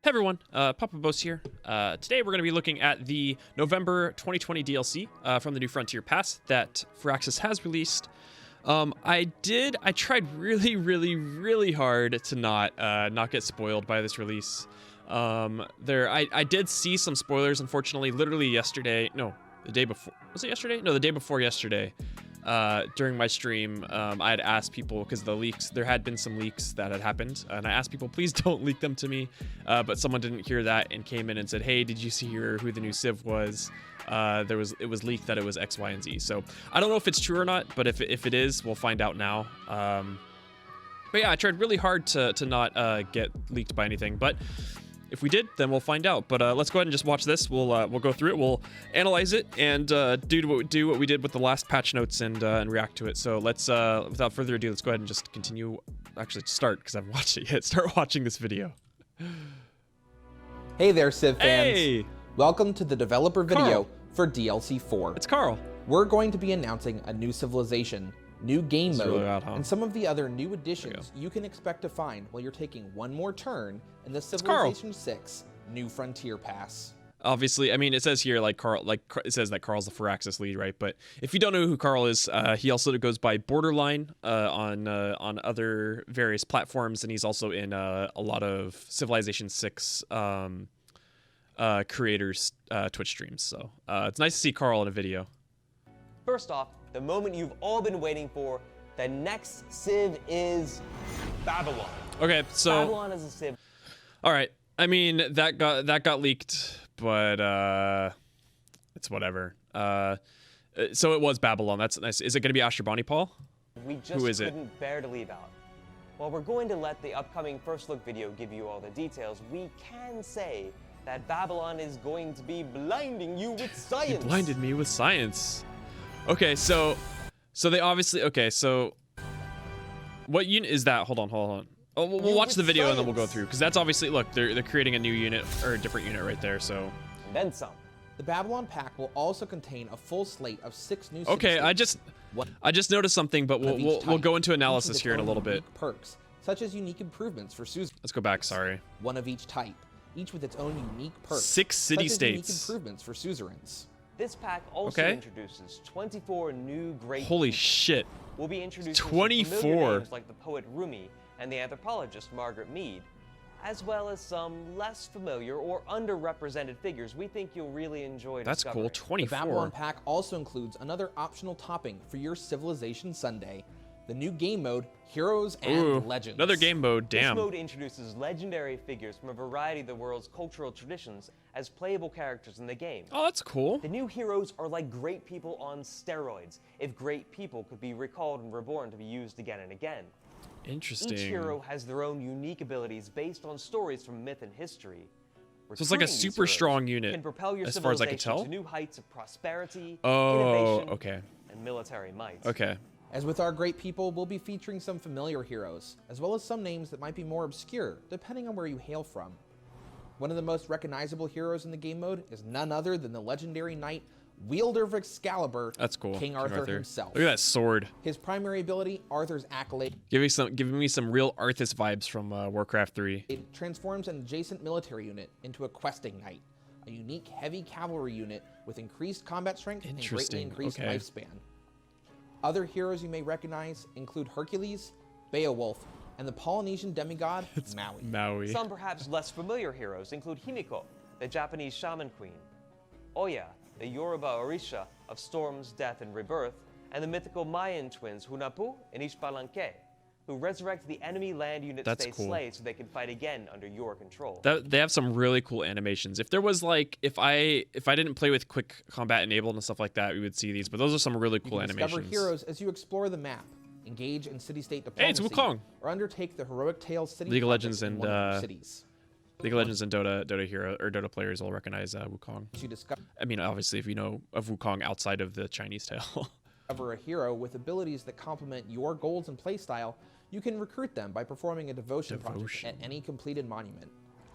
Hey everyone, Papa Boast here. Today we're going to be looking at the November 2020 DLC from the New Frontier Pass that Firaxis has released. I tried really hard to not get spoiled by this release. I did see some spoilers, unfortunately, literally yesterday. No, the day before. Was it yesterday? No, the day before yesterday. During my stream, I had asked people, because there had been some leaks that had happened, and I asked people, please don't leak them to me, but someone didn't hear that and came in and said, hey, did you see who the new Civ was? It was leaked that it was X, Y, and Z. So I don't know if it's true or not, but if it is, we'll find out now. But yeah, I tried really hard to not get leaked by anything, but if we did, then we'll find out. But let's go ahead and just watch this. We'll go through it. We'll analyze it and do what we did with the last patch notes and react to it. So let's, without further ado, let's go ahead and just continue. Actually, start because I haven't watched it yet. Start watching this video. Hey there, Civ fans. Hey, welcome to the developer video Carl. for DLC 4. It's Carl. We're going to be announcing a new civilization, new game It's mode, really loud, huh? and some of the other new additions you can expect to find while you're taking one more turn in the Carl. Civilization 6 New Frontier Pass. Obviously, I mean, it says here it says that Carl's the Firaxis lead, right? But if you don't know who Carl is, he also goes by Borderline on other various platforms, and he's also in a lot of Civilization 6 creators' Twitch streams. So it's nice to see Carl in a video. First off, the moment you've all been waiting for, the next Civ is Babylon. Okay, so Babylon is a Civ. all right. I mean, that got leaked, but it's whatever. So it was Babylon. That's nice. Is it going to be Ashurbanipal? Paul? We just Who is it? couldn't bear to leave out. While we're going to let the upcoming first look video give you all the details, we can say that Babylon is going to be blinding you with science. You blinded me with science. Okay, so they obviously, okay, so what unit is that? Hold on. Oh, we'll watch the video and then we'll go through, because that's obviously, look, they're creating a new unit, or a different unit right there, so. And then some. The Babylon pack will also contain a full slate of 6 new Okay, I city-states. just noticed something, but Of each we'll type, go into each analysis with here in a its little own bit. unique perks, such as unique improvements for suzerains. Let's go back, sorry. One of each type, each with its own unique perks. 6 such as unique city-states. improvements for suzerains. This pack also Okay. introduces 24 new great Holy people. shit. We'll be introducing 24. some familiar names like the poet Rumi and the anthropologist Margaret Mead, as well as some less familiar or underrepresented figures we think you'll really enjoy That's cool, discovering. The Babylon 24. pack also includes another optional topping for your Civilization Sunday, the new game mode, Heroes and Ooh, Legends. another game mode, This damn. mode introduces legendary figures from a variety of the world's cultural traditions as playable characters in the game. Oh, that's cool. The new heroes are like great people on steroids, if great people could be recalled and reborn to be used again and again. Interesting. Each hero has their own unique abilities based on stories from myth and history. So it's like a Recruiting these super heroes strong unit, can propel your as far as I can civilization tell. to new heights of prosperity, Oh, innovation, okay. and military might. Okay. As with our great people, we'll be featuring some familiar heroes, as well as some names that might be more obscure, depending on where you hail from. One of the most recognizable heroes in the game mode is none other than the legendary knight, wielder of Excalibur, That's cool. King Arthur himself. Look at that sword. His primary ability, Arthur's Accolade, Giving me some real Arthas vibes from Warcraft 3. it transforms an adjacent military unit into a questing knight, a unique heavy cavalry unit with increased combat strength and greatly Interesting, increased okay. lifespan. Other heroes you may recognize include Hercules, Beowulf, and the Polynesian demigod Maui. Maui. Some perhaps less familiar heroes include Himiko, the Japanese shaman queen, Oya, the Yoruba Orisha of storms, death, and rebirth, and the mythical Mayan twins Hunapu and Ishbalanque, who resurrect the enemy land units That's they cool. slay so they can fight again under your control. They have some really cool animations. If there was like, if I didn't play with quick combat enabled and stuff like that, we would see these. But those are some really You cool can animations. discover heroes as you explore the map, engage in city-state Hey, it's diplomacy, Wukong. or undertake the heroic tales city League of project Legends in and, one of your cities. League of Legends and Dota hero or Dota players will recognize Wukong. As you discover I mean, obviously, if you know of Wukong outside of the Chinese tale. a hero with abilities that complement your goals and playstyle, you can recruit them by performing a devotion project at any completed monument.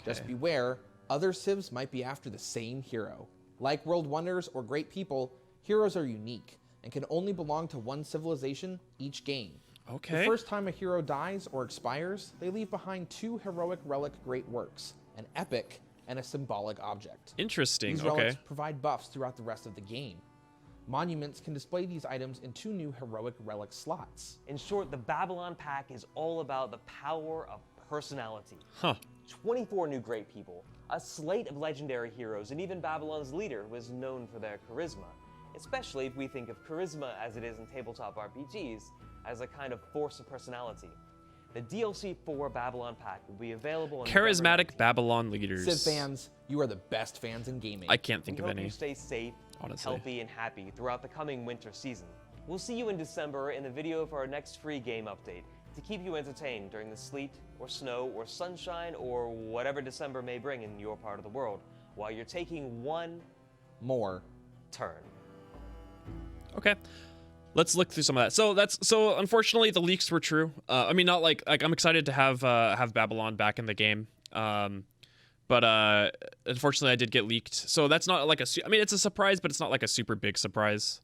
Just beware, other civs might be after the same hero. Like World Wonders or Great People, heroes are unique and can only belong to one civilization each game. Okay. The first time a hero dies or expires, they leave behind 2 heroic relic great works, an epic, and a symbolic object. Interesting. These Okay. relics provide buffs throughout the rest of the game. Monuments can display these items in 2 new heroic relic slots. In short, the Babylon Pack is all about the power of personality. Huh. 24 new great people, a slate of legendary heroes, and even Babylon's leader, who is known for their charisma. Especially if we think of charisma as it is in tabletop RPGs, as a kind of force of personality. The DLC for Babylon Pack will be available on November Charismatic 19th. Babylon leaders. Civ fans, you are the best fans in gaming. I can't think We of hope any. you stay safe, honestly. healthy, and happy throughout the coming winter season. We'll see you in December in the video for our next free game update to keep you entertained during the sleet, or snow, or sunshine, or whatever December may bring in your part of the world, while you're taking one More. turn. Okay. Let's look through some of that. So unfortunately the leaks were true. I mean, not like I'm excited to have Babylon back in the game. But unfortunately I did get leaked. So that's not like I mean, it's a surprise, but it's not like a super big surprise.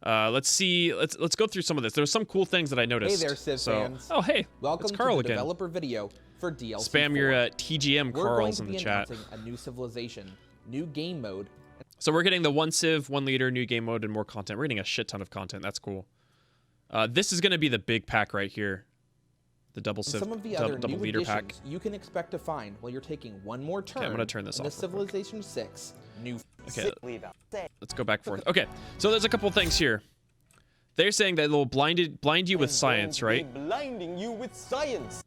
Let's see. Let's go through some of this. There's some cool things that I noticed. Hey there, Civ fans. Oh, hey. Welcome it's Carl to the again. developer video for DLC Spam 4. your TGM We're going Carls to in be the chat. announcing a new civilization, new game mode. So we're getting the 1 Civ, 1 leader, new game mode, and more content. We're getting a shit ton of content. That's cool. This is going to be the big pack right here. The double And Civ, some of the other double new leader additions pack. you can expect to find while you're taking one more turn I'm gonna turn this in the off real quick. Civilization 6 new. Okay, Leave out. Say, let's go back and forth. Okay, so there's a couple things here. They're saying that they'll blind you with "I'm science, going to right? be blinding you with science.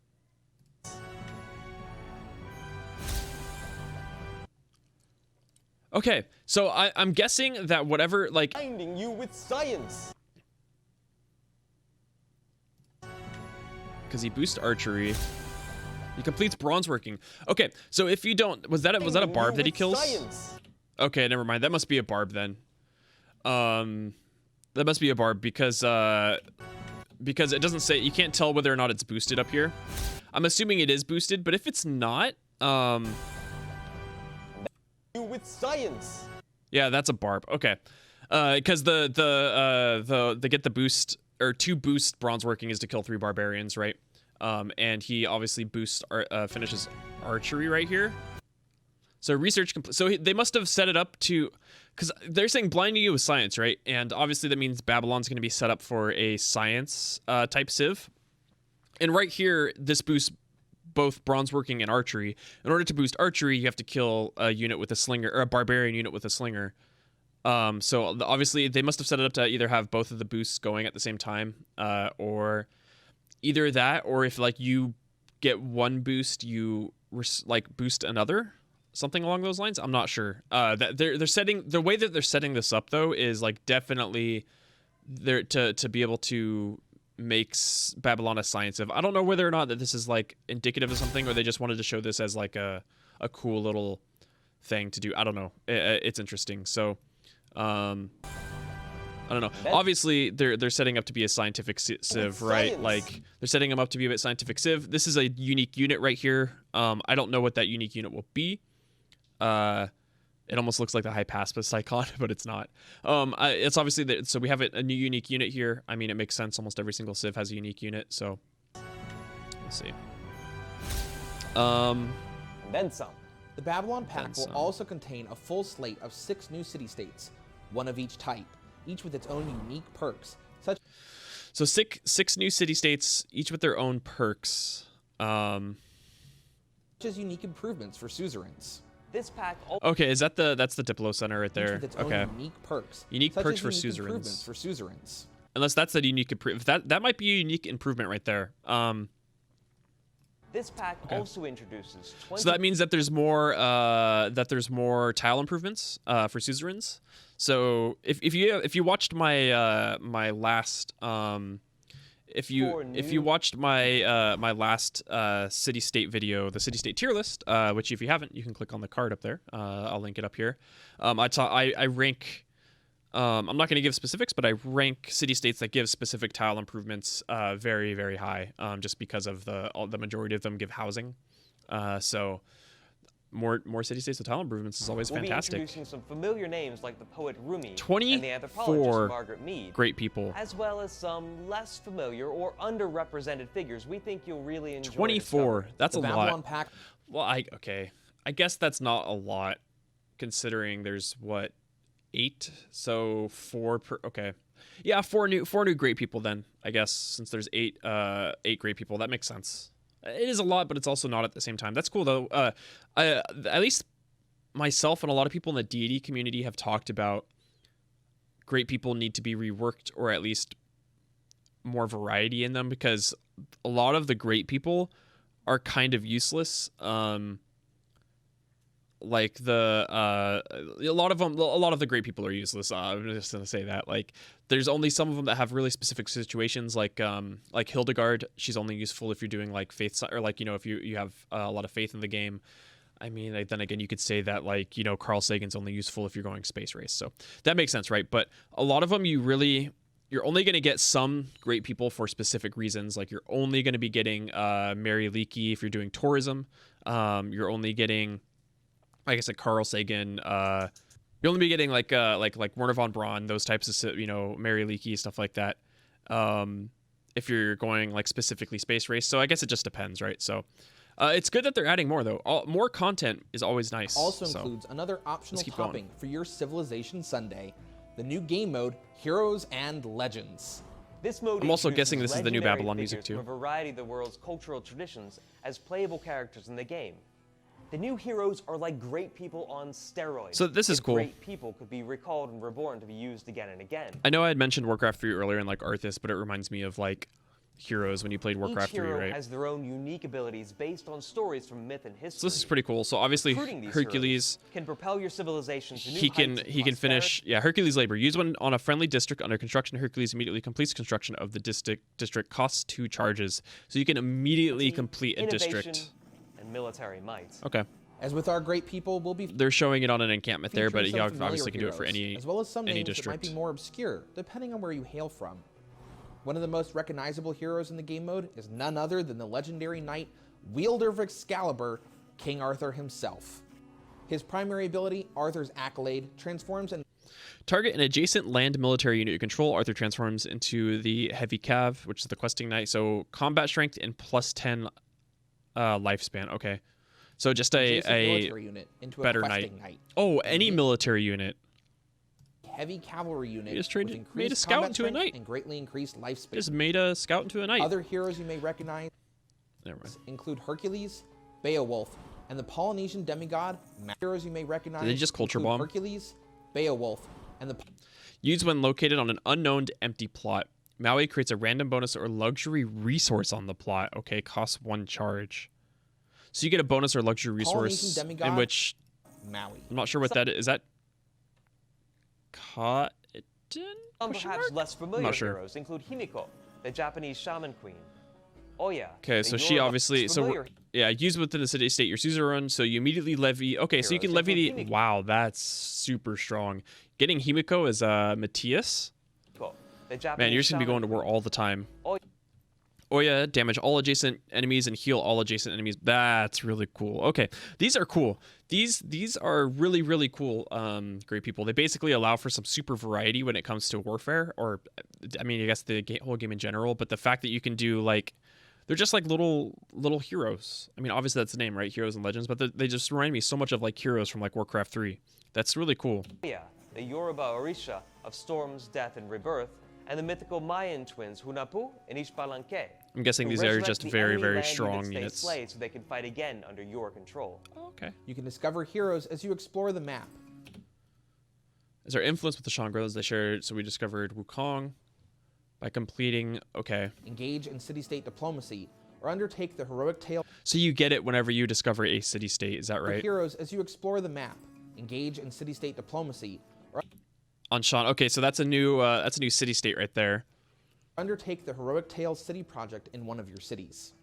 Okay, so I'm guessing that whatever, like, Blinding you with science. because he boosts archery, he completes bronze working. Okay, so if you don't, was that a Blinding barb you that he with kills? Science. Okay, never mind. That must be a barb then. That must be a barb because it doesn't say, you can't tell whether or not it's boosted up here. I'm assuming it is boosted, but if it's not, You with science. yeah, that's a barb. Okay, because the get the boost or 2 boost bronze working is to kill 3 barbarians, right? And he obviously boosts finishes archery right here. So research so they must have set it up to, because they're saying blinding you with science, right? And obviously that means Babylon's going to be set up for a science type civ. And right here, this boosts both bronze working and archery. In order to boost archery, you have to kill a unit with a slinger, or a barbarian unit with a slinger. So obviously they must have set it up to either have both of the boosts going at the same time, or either that, or if like you get one boost, you like boost another. Something along those lines. I'm not sure. That they're setting, the way that they're setting this up though is like definitely there to be able to make Babylon a science civ. I don't know whether or not that this is like indicative of something, or they just wanted to show this as like a cool little thing to do. I don't know. It's interesting. So I don't know. Obviously, they're setting up to be a scientific civ, right? Science. Like they're setting them up to be a scientific civ. This is a unique unit right here. I don't know what that unique unit will be. It almost looks like the Hypaspis icon, but it's not. It's obviously so we have a new unique unit here. I mean, it makes sense. Almost every single civ has a unique unit. So let's see. And then some. The Babylon pack And will some. also contain a full slate of 6 new city-states, one of each type, each with its own unique perks, such So six new city-states, each with their own perks. as unique improvements for suzerains. This pack Okay, is that that's the Diplo Center right Each there? with its Okay. own unique perks. Unique such perks as for unique suzerains. improvements for suzerains. Unless that's the unique improvement. That might be a unique improvement right there. This pack also introduces 20 So that means that there's more tile improvements for suzerains. So if you watched my my last if you watched my my last city state video, the city state tier list, which if you haven't, you can click on the card up there. I'll link it up here. I rank. I'm not going to give specifics, but I rank city-states that give specific tile improvements very, very high, just because of the majority of them give housing. So more city-states with tile improvements is always we'll fantastic. be introducing some familiar names like the poet Rumi and 24 the anthropologist Margaret Mead, Great people. as well as some less familiar or underrepresented figures we think you'll really enjoy. 24. discovering. That's The a Babylon lot. pack Well, okay. I guess that's not a lot, considering there's what, 8, so 4 per. Okay, yeah, four new great people then. I guess since there's 8 great people, that makes sense. It is a lot, but it's also not at the same time. That's cool though. At least myself and a lot of people in the deity community have talked about great people need to be reworked, or at least more variety in them, because a lot of the great people are kind of useless. Like a lot of the great people are useless. I'm just gonna say that. Like, there's only some of them that have really specific situations. Like Hildegard, she's only useful if you're doing like faith, or like, you know, if you have a lot of faith in the game. I mean, like, then again, you could say that, like, you know, Carl Sagan's only useful if you're going space race. So that makes sense, right? But a lot of them, you're only going to get some great people for specific reasons. Like, you're only going to be getting Mary Leakey if you're doing tourism. You're only getting, like I said, Carl Sagan. You'll only be getting like Werner von Braun, those types of, you know, Mary Leakey, stuff like that. If you're going like specifically space race. So I guess it just depends, right? So it's good that they're adding more though. More content is always nice. Also includes another optional topping for your Civilization Sunday, the new game mode, Heroes and Legends. This mode I'm also guessing this is the new Babylon music too. From a variety of the world's cultural traditions as playable characters in the game. The new heroes are like great people on steroids. So this is cool. Great people could be recalled and reborn to be used again and again. I know I had mentioned Warcraft 3 earlier and like Arthas, but it reminds me of like heroes when you played Warcraft 3, right? Each hero has their own unique abilities based on stories from myth and history. So this is pretty cool. So obviously Hercules can propel your civilization to new he can finish Hercules labor. Use when on a friendly district under construction. Hercules immediately completes construction of the district, costs 2 charges. So you can immediately complete a district. And military might. Okay. As with our great people, they're showing it on an encampment there, but you obviously can do it for any as well as some names district. that might be more obscure, depending on where you hail from. One of the most recognizable heroes in the game mode is none other than the legendary knight, wielder of Excalibur, King Arthur himself. His primary ability, Arthur's Accolade, transforms and target an adjacent land military unit you control. Arthur transforms into the Heavy Cav, which is the questing knight. So combat strength and plus 10 lifespan. Okay. So just a unit into better a knight. knight. Oh, any military unit. Heavy cavalry unit. You just made a scout into a knight and greatly increased lifespan. Just made a scout into a knight. Other heroes you may recognize include Hercules, Beowulf, and the Polynesian demigod. Heroes you may recognize. Did they just culture bomb? Hercules, Beowulf, and the. Used when located on an unknown empty plot. Maui creates a random bonus or luxury resource on the plot. Okay, costs 1 charge. So you get a bonus or luxury resource in which Maui. I'm not sure what that is. Is that cotton? Perhaps less familiar heroes include Himiko, the Japanese shaman queen. Oya. Okay, so she obviously used within the city state your suzerain, so you immediately levy. Okay, so you can levy the. Wow, that's super strong. Getting Himiko is Matthias. Man, you're just gonna be going to war all the time. Oya, damage all adjacent enemies and heal all adjacent enemies. That's really cool. Okay, these are cool. These are really, really cool. Great people. They basically allow for some super variety when it comes to warfare, or I mean, I guess the whole game in general. But the fact that you can do like, they're just like little heroes. I mean, obviously that's the name, right? Heroes and Legends. But they just remind me so much of like heroes from like Warcraft 3. That's really cool. Yeah, the Yoruba Orisha of storms, death, and rebirth. And the mythical Mayan twins, Hunahpu and Ixbalanque. I'm guessing these are just very, very strong units. So they can fight again under your control. Oh, okay. You can discover heroes as you explore the map. Is our influence with the Shangri-Las they shared? So we discovered Wukong by completing. Okay. Engage in city-state diplomacy or undertake the heroic tale. So you get it whenever you discover a city-state. Is that right? Heroes as you explore the map. Engage in city-state diplomacy. On Sean. Okay, so that's a new city state right there. Undertake the Heroic Tales City project in one of your cities.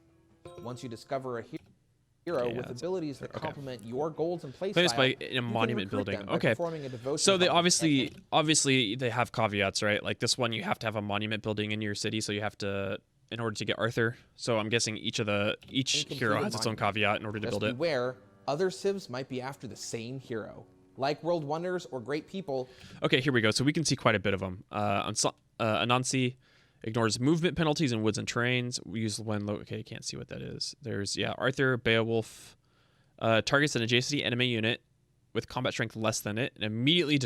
Once you discover a hero with abilities that complement your goals and playstyle, in a monument building. Okay. So they obviously they have caveats, right? Like this one, you have to have a monument building in your city, so you have to, in order to get Arthur. So I'm guessing each hero has its own caveat in order to build it. Beware, other civs might be after the same hero. Like World Wonders or Great People. Okay, here we go. So we can see quite a bit of them. Anansi ignores movement penalties in woods and terrains. We use when okay, you can't see what that is. There's Arthur, Beowulf, Targets an adjacent enemy unit with combat strength less than it and immediately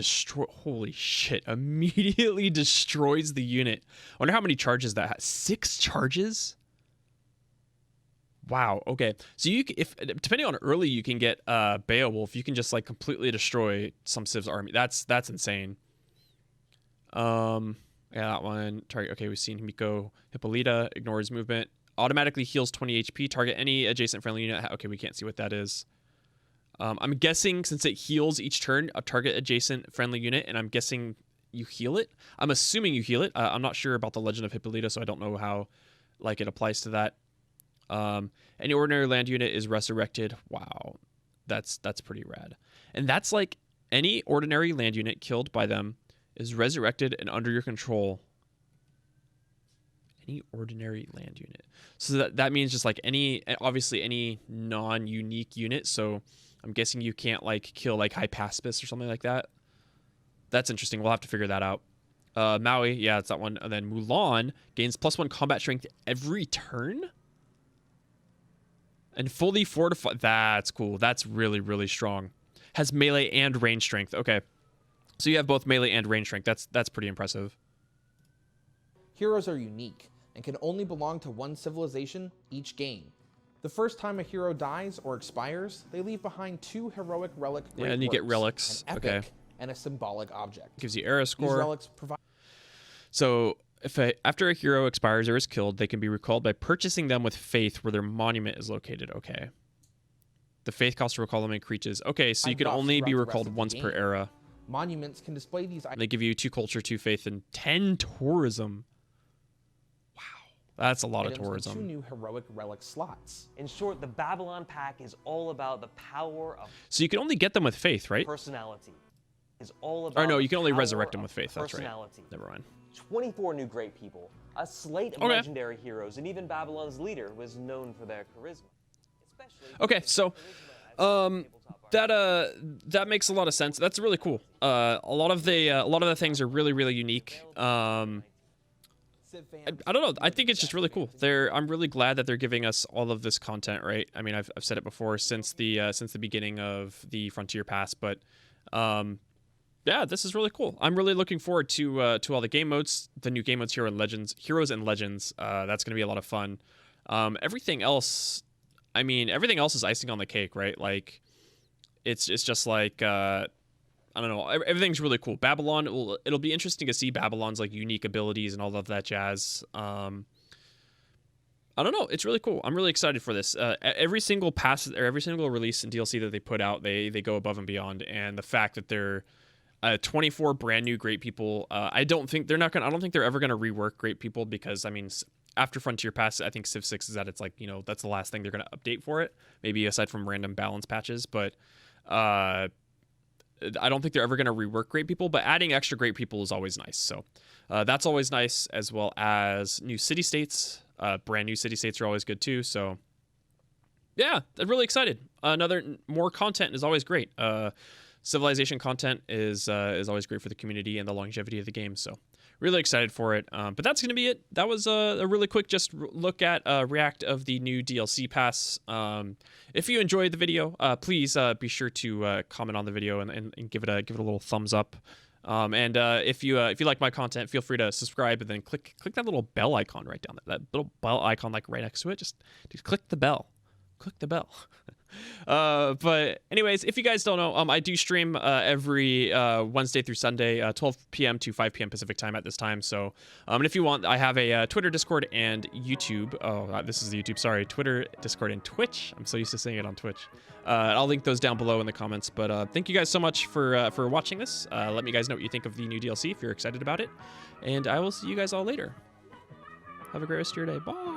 holy shit, immediately destroys the unit. I wonder how many charges that has. 6 charges? Wow. Okay. So if depending on early, you can get Beowulf. You can just like completely destroy some Civ's army. That's insane. Yeah, that one. Target. Okay, we've seen Himiko. Hippolyta ignores movement. Automatically heals 20 HP. Target any adjacent friendly unit. Okay, we can't see what that is. I'm guessing since it heals each turn, a target adjacent friendly unit, and I'm guessing you heal it. I'm assuming you heal it. I'm not sure about the Legend of Hippolyta, so I don't know how like it applies to that. Any ordinary land unit is resurrected. Wow, that's pretty rad. And that's like any ordinary land unit killed by them is resurrected and under your control. Any ordinary land unit. So that means just like obviously any non-unique unit. So I'm guessing you can't like kill like Hypaspis or something like that. That's interesting. We'll have to figure that out. Maui, yeah, it's that one. And then Mulan gains +1 combat strength every turn. And fully fortified. That's cool. That's really, really strong. Has melee and range strength. Okay. So you have both melee and range strength. That's pretty impressive. Heroes are unique and can only belong to one civilization each game. The first time a hero dies or expires, they leave behind 2 heroic relic great and you get works, relics. an epic, okay. and a symbolic object. Gives you era score. These relics provide. So after a hero expires or is killed, they can be recalled by purchasing them with faith where their monument is located. Okay. The faith cost to recall them increases. Okay, so you can only be recalled once per era. Monuments can display these items. They give you 2 culture, 2 faith, and 10 tourism. Wow, that's a lot of tourism. 2 new heroic relic slots. In short, the Babylon pack is all about the power of. So you can only get them with faith, right? Personality is all about. Or no, you can only power resurrect them of with faith. That's right. personality. Never mind. 24 new great people, a slate of legendary heroes, and even Babylon's leader was known for their charisma. Okay, so that makes a lot of sense. That's really cool. A lot of the things are really, really unique. I don't know. I think it's just really cool. I'm really glad that they're giving us all of this content, right? I mean, I've said it before since the beginning of the Frontier Pass, but yeah, this is really cool. I'm really looking forward to all the game modes, the new game modes, Heroes and Legends. That's going to be a lot of fun. Everything else, I mean, everything else is icing on the cake, right? Like, it's just like, I don't know. Everything's really cool. Babylon, it'll be interesting to see Babylon's like unique abilities and all of that jazz. I don't know. It's really cool. I'm really excited for this. Every single pass or every single release and DLC that they put out, they go above and beyond. And the fact that they're 24 brand new great people. I don't think they're ever gonna rework great people because I mean, after Frontier Pass, I think Civ6 is at its like, you know, that's the last thing they're gonna update for it. Maybe aside from random balance patches, but I don't think they're ever gonna rework great people. But adding extra great people is always nice. So that's always nice, as well as new city states. Brand new city states are always good too. So yeah, I'm really excited. More content is always great. Civilization content is always great for the community and the longevity of the game. So really excited for it. But that's going to be it. That was a really quick just look at react of the new DLC pass. If you enjoyed the video, please be sure to comment on the video and give it a little thumbs up. And if you like my content, feel free to subscribe and then click that little bell icon right down there. That little bell icon like right next to it. Just click the bell. Click the bell. But anyways, if you guys don't know, I do stream every Wednesday through Sunday, 12 p.m. to 5 p.m. Pacific time at this time. So, and if you want, I have a Twitter, Discord, and YouTube. Oh, this is the YouTube. Sorry, Twitter, Discord, and Twitch. I'm so used to saying it on Twitch. I'll link those down below in the comments. But thank you guys so much for watching this. Let me guys know what you think of the new DLC if you're excited about it. And I will see you guys all later. Have a great rest of your day. Bye.